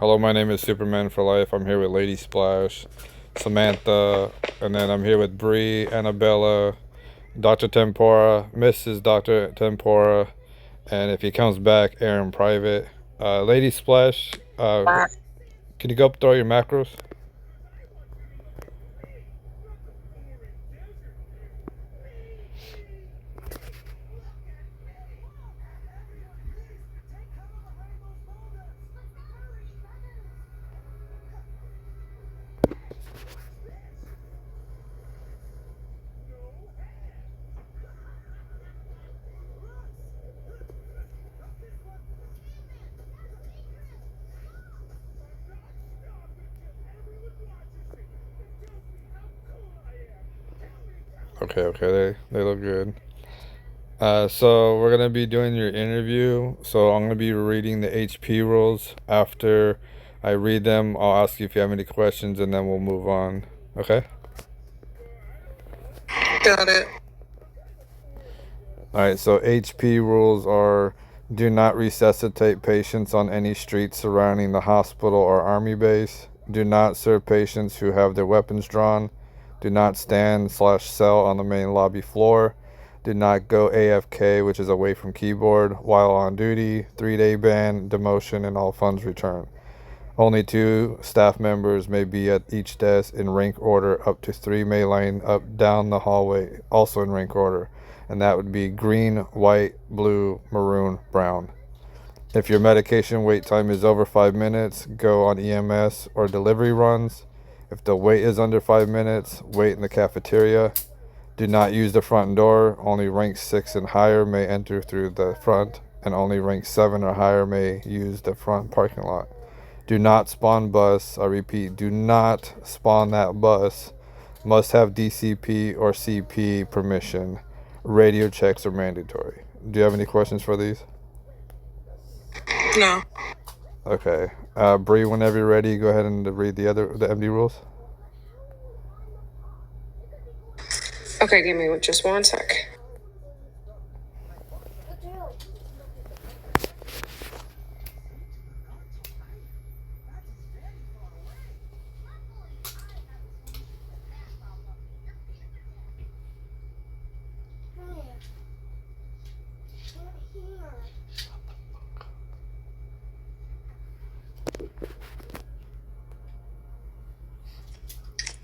Hello, my name is Superman for Life. I'm here with Lady Splash, Samantha, and then I'm here with Bree, Annabella, Dr. Tempora, Mrs. Dr. Tempora, and if he comes back, Aaron Private. Lady Splash, can you go up through all your macros? Okay, they look good. So we're gonna be doing your interview. So I'm gonna be reading the HP rules. After I read them, I'll ask you if you have any questions, and then we'll move on. Okay. Got it. All right. So HP rules are: do not resuscitate patients on any street surrounding the hospital or army base. Do not serve patients who have their weapons drawn. Do not stand/sell on the main lobby floor. Do not go AFK, which is away from keyboard, while on duty. 3-day ban, demotion, and all funds returned. Only 2 staff members may be at each desk in rank order. Up to 3 may line up down the hallway, also in rank order. And that would be green, white, blue, maroon, brown. If your medication wait time is over 5 minutes, go on EMS or delivery runs. If the wait is under 5 minutes, wait in the cafeteria. Do not use the front door. Only rank 6 and higher may enter through the front, and only rank 7 or higher may use the front parking lot. Do not spawn bus. I repeat, do not spawn that bus. Must have DCP or CP permission. Radio checks are mandatory. Do you have any questions for these? No. Okay. Bree, whenever you're ready, go ahead and read the MD rules. Okay, give me just one sec.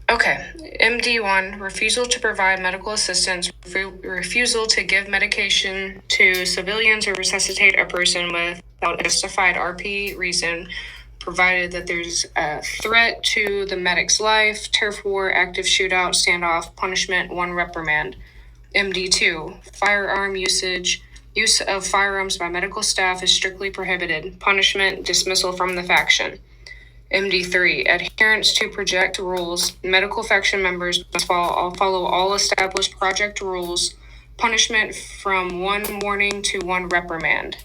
Okay, MD1, refusal to provide medical assistance, refusal to give medication to civilians or resuscitate a person without a justified RP reason, provided that there's a threat to the medic's life, turf war, active shootout, standoff, punishment, 1 reprimand. MD2, firearm usage. Use of firearms by medical staff is strictly prohibited. Punishment, dismissal from the faction. MD3, adherence to project rules. Medical faction members must follow all established project rules. Punishment from 1 warning to 1 reprimand.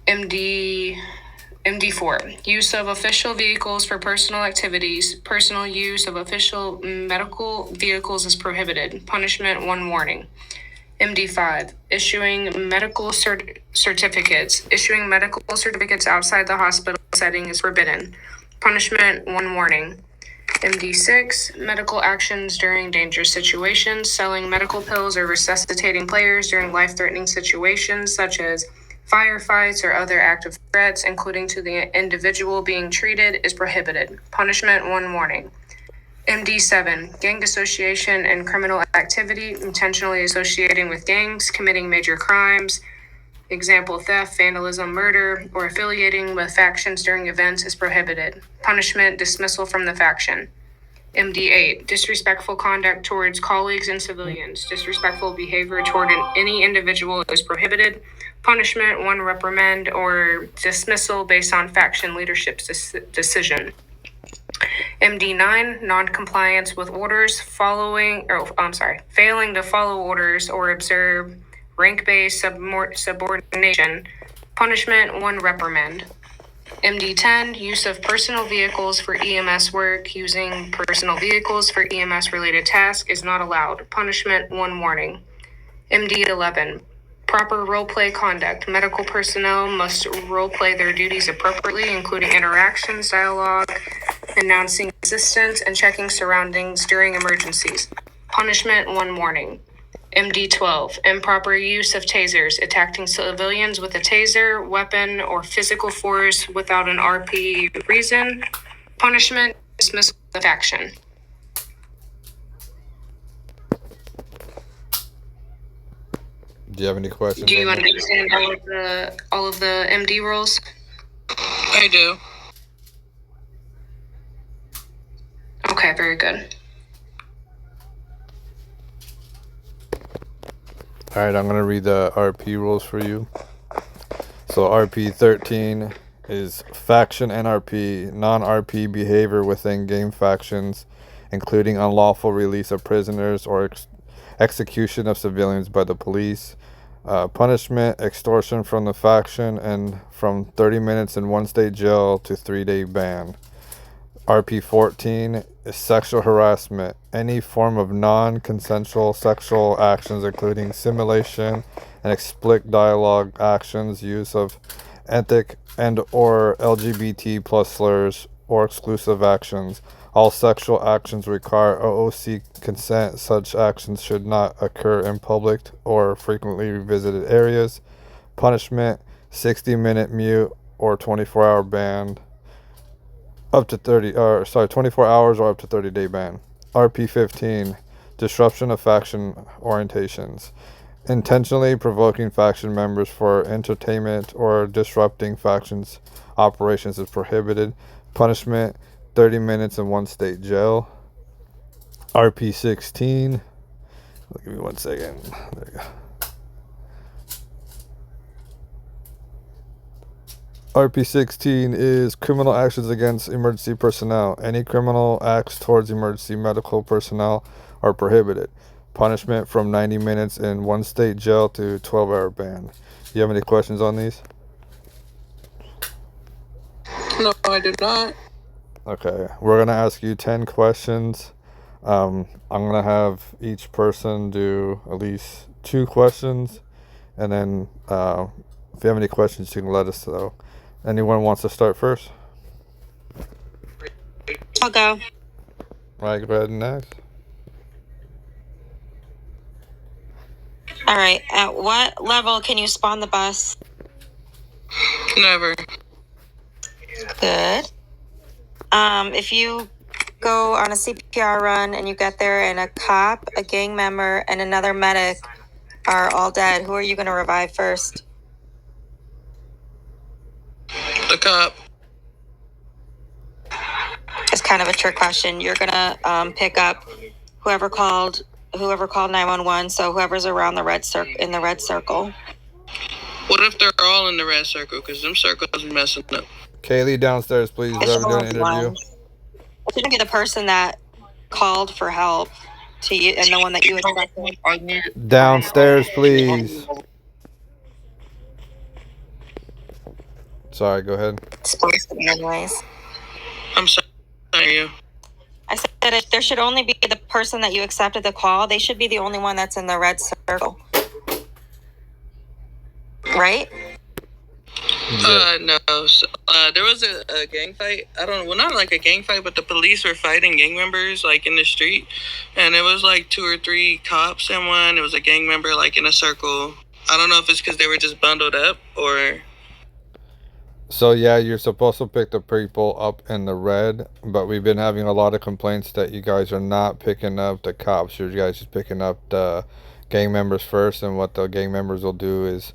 MD4, use of official vehicles for personal activities. Personal use of official medical vehicles is prohibited. Punishment, 1 warning. MD5, issuing medical certificates. Issuing medical certificates outside the hospital setting is forbidden. Punishment, 1 warning. MD6, medical actions during dangerous situations. Selling medical pills or resuscitating players during life-threatening situations such as firefights or other active threats, including to the individual being treated, is prohibited. Punishment, 1 warning. MD7, gang association and criminal activity, intentionally associating with gangs, committing major crimes, example theft, vandalism, murder, or affiliating with factions during events is prohibited. Punishment, dismissal from the faction. MD8, disrespectful conduct towards colleagues and civilians. Disrespectful behavior toward any individual is prohibited. Punishment, 1 reprimand or dismissal based on faction leadership's decision. MD9, non-compliance with orders, failing to follow orders or observe rank-based subordination. Punishment, 1 reprimand. MD10, use of personal vehicles for EMS work. Using personal vehicles for EMS-related tasks is not allowed. Punishment, 1 warning. MD11, Proper role play conduct. Medical personnel must role play their duties appropriately, including interactions, dialogue, announcing assistance, and checking surroundings during emergencies. Punishment: 1 warning. MD12, improper use of tasers, attacking civilians with a taser, weapon, or physical force without an RP reason. Punishment: dismissal of action. Do you have any questions? Do you on that? understand all of the MD rules? I do. Okay, very good. All right, I'm going to read the RP rules for you. So RP 13 is faction NRP, non-RP behavior within game factions, including unlawful release of prisoners or execution of civilians by the police. Punishment: extortion from the faction and from 30 minutes in one state jail to 3-day ban. RP 14 is sexual harassment. Any form of non-consensual sexual actions, including simulation and explicit dialogue actions, use of ethnic and or LGBT plus slurs, or exclusive actions. All sexual actions require OOC consent. Such actions should not occur in public or frequently visited areas. Punishment: 60-minute mute or 24-hour ban. Up to 24 hours or up to 30-day ban. RP 15, disruption of faction orientations. Intentionally provoking faction members for entertainment or disrupting factions operations is prohibited. Punishment: 30 minutes in one state jail. RP 16. Give me 1 second. There you go. RP 16 is criminal actions against emergency personnel. Any criminal acts towards emergency medical personnel are prohibited. Punishment: from 90 minutes in one state jail to 12-hour ban. Do you have any questions on these? No, I do not. Okay, we're going to ask you 10 questions. I'm going to have each person do at least 2 questions. And then if you have any questions, you can let us know. Anyone wants to start first? I'll go. All right, go ahead and ask. All right. At what level can you spawn the bus? Never. Good. If you go on a CPR run and you get there and a cop, a gang member, and another medic are all dead, who are you going to revive first? The cop. It's kind of a trick question. You're going to pick up whoever called 911, so whoever's around the red in the red circle. What if they're all in the red circle? Because them circles are messing up. Kaylee, downstairs, please. It We're should doing an only be interview. one. It shouldn't be the person that called for help to you and the one that you expected. Downstairs, please. Sorry, go ahead. It's supposed to be anyways. I'm sorry. You. I said that there should only be the person that you accepted the call. They should be the only one that's in the red circle. Right? No. So, there was a gang fight. I don't know. Well, not like a gang fight, but the police were fighting gang members like in the street, and it was like 2 or 3 cops in one. It was a gang member like in a circle. I don't know if it's because they were just bundled up or. So yeah, you're supposed to pick the people up in the red, but we've been having a lot of complaints that you guys are not picking up the cops. You guys just picking up the gang members first, and what the gang members will do is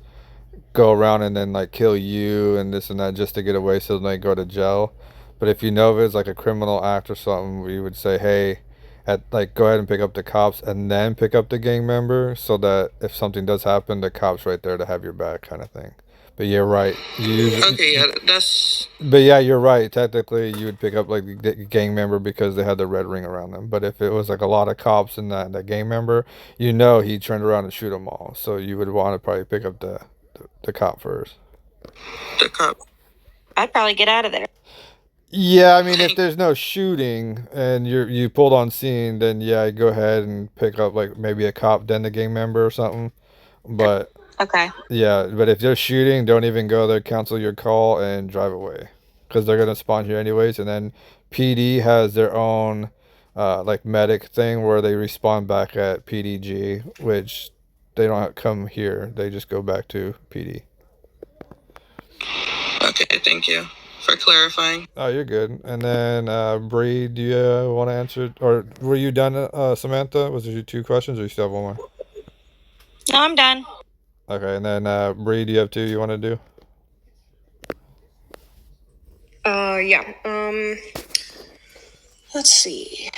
go around and then like kill you and this and that just to get away, so they go to jail. But if you know if it's like a criminal act or something, we would say, hey, go ahead and pick up the cops and then pick up the gang member, so that if something does happen, the cops right there to have your back, kind of thing. But you're right. Okay, yeah, that's. But yeah, you're right. Technically, you would pick up like the gang member because they had the red ring around them. But if it was like a lot of cops and that gang member, he turned around and shoot them all. So you would want to probably pick up the cop first. The cop. I'd probably get out of there. Yeah, I mean, if there's no shooting and you pulled on scene, then yeah, go ahead and pick up like maybe a cop, then the gang member or something. But Okay. Yeah, but if they're shooting, don't even go there. Cancel your call and drive away, because they're gonna spawn here anyways. And then PD has their own like medic thing where they respawn back at PDG, which they don't come here. They just go back to PD. Okay, thank you for clarifying. Oh, you're good. And then Bree, do you want to answer, or were you done, Samantha? Was there 2 questions, or you still have one more? No, I'm done. Okay, and then Bree, do you have 2 you want to do? Yeah. Let's see.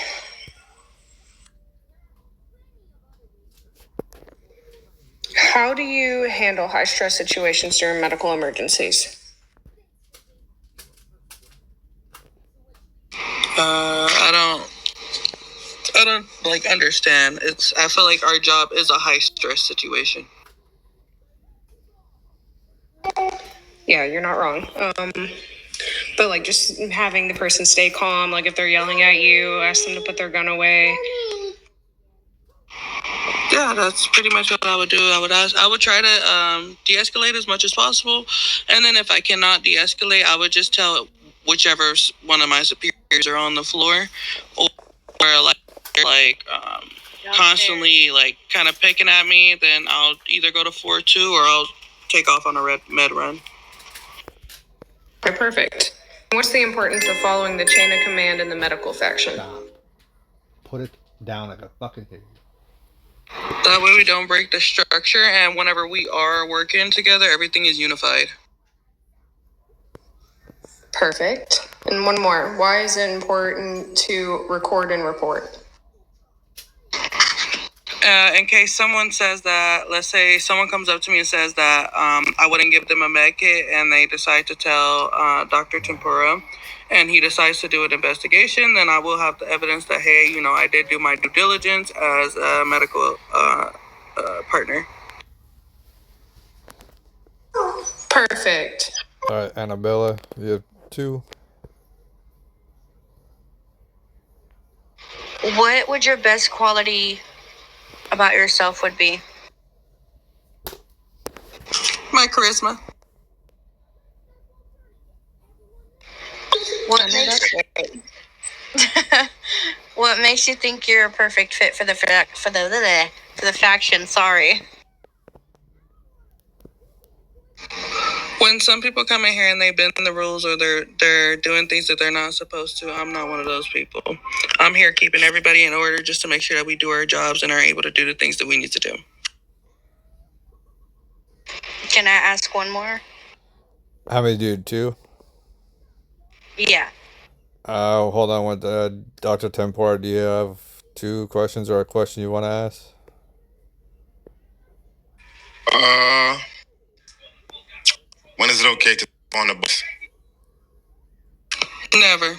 How do you handle high stress situations during medical emergencies? I don't like understand. I feel like our job is a high stress situation. Yeah, you're not wrong. But like just having the person stay calm, like if they're yelling at you, ask them to put their gun away. Yeah, that's pretty much what I would do. I would try to de-escalate as much as possible, and then if I cannot de-escalate, I would just tell whichever one of my superiors are on the floor, or like constantly like kind of picking at me. Then I'll either go to floor 2 or I'll take off on a red med run. Okay, perfect. What's the importance of following the chain of command in the medical faction? Stop. Put it down like a fucking thing. That way we don't break the structure, and whenever we are working together, everything is unified. Perfect. And one more. Why is it important to record and report? In case someone says that, let's say someone comes up to me and says that I wouldn't give them a med kit, and they decide to tell Dr. Tempura, and he decides to do an investigation, then I will have the evidence that, hey, you know, I did do my due diligence as a medical partner. Perfect. All right, Annabella, you have 2. What would your best quality about yourself would be? My charisma. What makes you think you're a perfect fit for the faction? Sorry. When some people come in here and they bend the rules, or they're doing things that they're not supposed to, I'm not one of those people. I'm here keeping everybody in order just to make sure that we do our jobs and are able to do the things that we need to do. Can I ask one more? How many do you 2? Yeah. Hold on. With Dr. Tempora, do you have 2 questions or a question you want to ask? When is it okay to go on the bus? Never.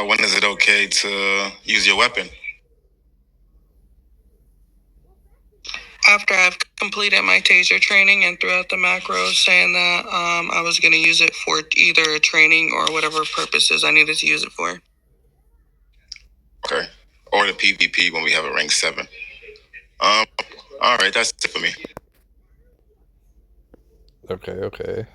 When is it okay to use your weapon? After I've completed my taser training and throughout the macros saying that I was going to use it for either a training or whatever purposes I needed to use it for. Okay. Or the PvP when we have a rank 7. All right, that's it for me. Okay.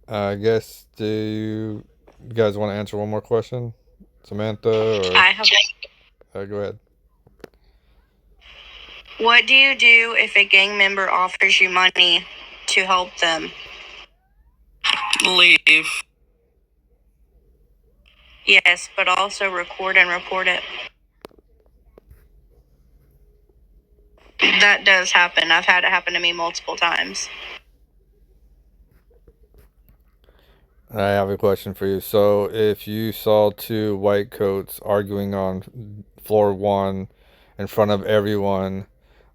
I guess, do you guys want to answer one more question? Samantha, or I have. go ahead. What do you do if a gang member offers you money to help them? Leave. Yes, but also record and report it. That does happen. I've had it happen to me multiple times. I have a question for you. So, if you saw 2 white coats arguing on floor 1 in front of everyone,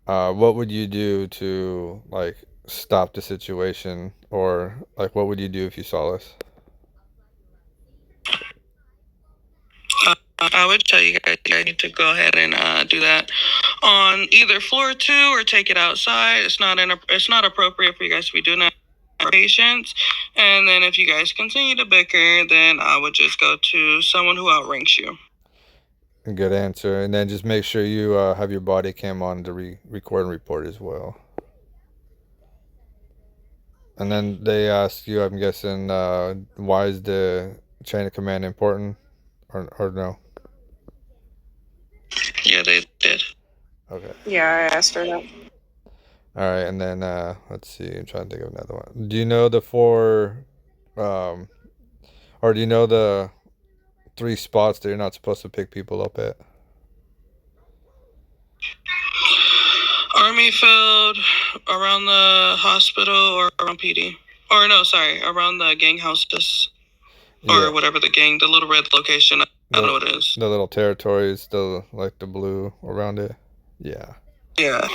what would you do to like stop the situation, or like what would you do if you saw this? I would tell you guys need to go ahead and do that on either floor 2 or take it outside. It's not appropriate for you guys to be doing that for patients. And then if you guys continue to bicker, then I would just go to someone who outranks you. Good answer. And then just make sure you have your body cam on to record and report as well. And then they ask you, I'm guessing, why is the chain of command important, or no? Yeah, they did. Okay. Yeah, I asked her that. All right, and then let's see. I'm trying to think of another one. Do you know the four, or do you know the 3 spots that you're not supposed to pick people up at? Army field, around the hospital, or around PD. Or no, sorry, around the gang houses. Or whatever the little red location. I don't know what it is. The little territories, the blue around it. Yeah. Yeah.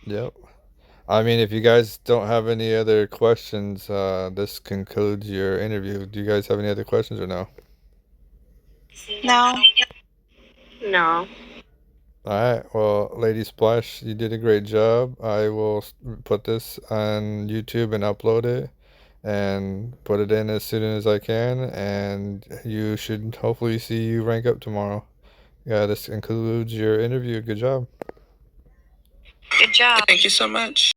Yep. I mean, if you guys don't have any other questions, this concludes your interview. Do you guys have any other questions or no? No. No. All right. Well, Lady Splash, you did a great job. I will put this on YouTube and upload it and put it in as soon as I can. And you should hopefully see you rank up tomorrow. Yeah, this concludes your interview. Good job. Good job. Thank you so much.